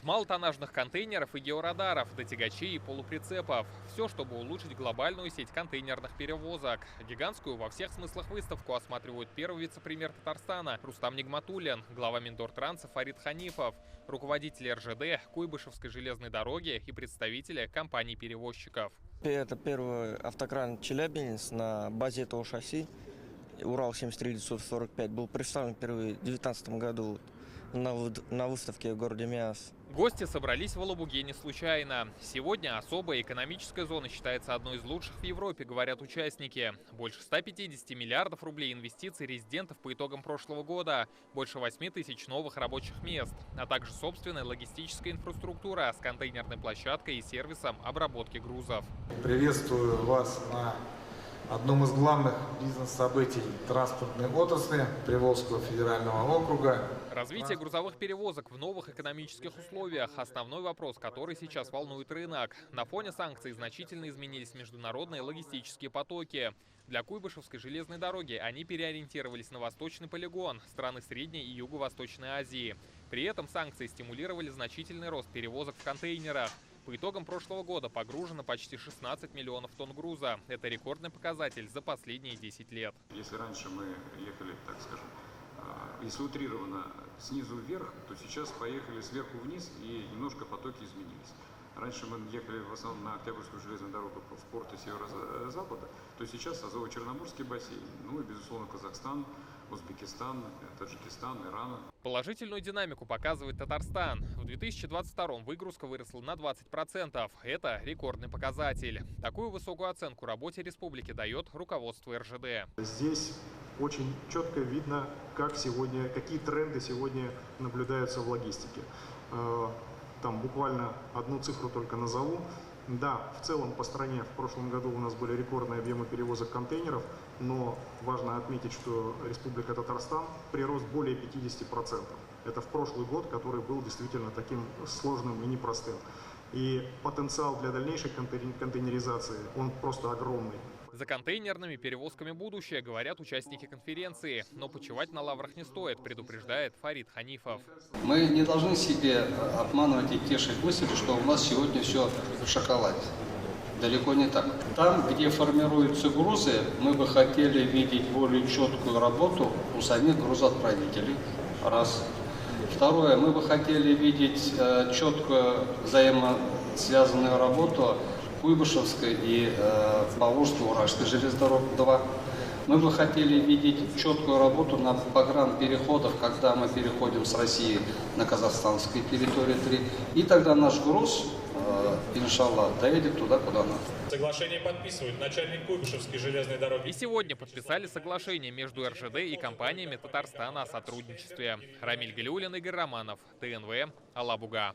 От малотоннажных контейнеров и георадаров до тягачей и полуприцепов. Все, чтобы улучшить глобальную сеть контейнерных перевозок. Гигантскую во всех смыслах выставку осматривают первый вице-премьер Татарстана Рустам Нигматуллин, глава Миндортранса Фарид Ханифов, руководители РЖД, Куйбышевской железной дороги и представители компаний-перевозчиков. Это первый автокран Челябинец на базе этого шасси. Урал-73-945 был представлен впервые в 2019 году на выставке в городе Миас. Гости собрались в Алабуге не случайно. Сегодня особая экономическая зона считается одной из лучших в Европе, говорят участники. Больше 150 миллиардов рублей инвестиций резидентов по итогам прошлого года, больше 8 тысяч новых рабочих мест, а также собственная логистическая инфраструктура с контейнерной площадкой и сервисом обработки грузов. Приветствую вас на одном из главных бизнес-событий транспортной отрасли Приволжского федерального округа. Развитие грузовых перевозок в новых экономических условиях – основной вопрос, который сейчас волнует рынок. На фоне санкций значительно изменились международные логистические потоки. Для Куйбышевской железной дороги они переориентировались на восточный полигон – страны Средней и Юго-Восточной Азии. При этом санкции стимулировали значительный рост перевозок в контейнерах. По итогам прошлого года погружено почти 16 миллионов тонн груза. Это рекордный показатель за последние 10 лет. Если раньше мы ехали, так скажем, если утрированно снизу вверх, то сейчас поехали сверху вниз и немножко потоки изменились. Раньше мы ехали в основном на Октябрьскую железную дорогу в порты северо-запада, то сейчас Азово-Черноморский бассейн, ну и, безусловно, Казахстан, Узбекистан, Таджикистан, Иран. Положительную динамику показывает Татарстан. В 2022-м выгрузка выросла на 20%. Это рекордный показатель. Такую высокую оценку работе республики дает руководство РЖД. Здесь очень четко видно, какие тренды сегодня наблюдаются в логистике. Там буквально одну цифру только назову. Да, в целом по стране в прошлом году у нас были рекордные объемы перевозок контейнеров, но важно отметить, что Республика Татарстан прирост более 50%. Это в прошлый год, который был действительно таким сложным и непростым. И потенциал для дальнейшей контейнеризации, он просто огромный. За контейнерными перевозками будущее, говорят участники конференции. Но почивать на лаврах не стоит, предупреждает Фарид Ханифов. Мы не должны себе обманывать и тешить мысль, что у нас сегодня все в шоколаде. Далеко не так. Там, где формируются грузы, мы бы хотели видеть более четкую работу у самих грузоотправителей. Раз. Второе, мы бы хотели видеть четкую взаимосвязанную работу Куйбышевской и Поволжско-Уральской железной дороги 2. Мы бы хотели видеть четкую работу на погранпереходах, когда мы переходим с России на казахстанской территории 3. И тогда наш груз, иншаллах, доедет туда, куда надо. Соглашение подписывают начальник Куйбышевской железной дороги. И сегодня подписали соглашение между РЖД и компаниями Татарстана о сотрудничестве. Рамиль Галиуллин, Игорь Романов, ТНВ, Алабуга.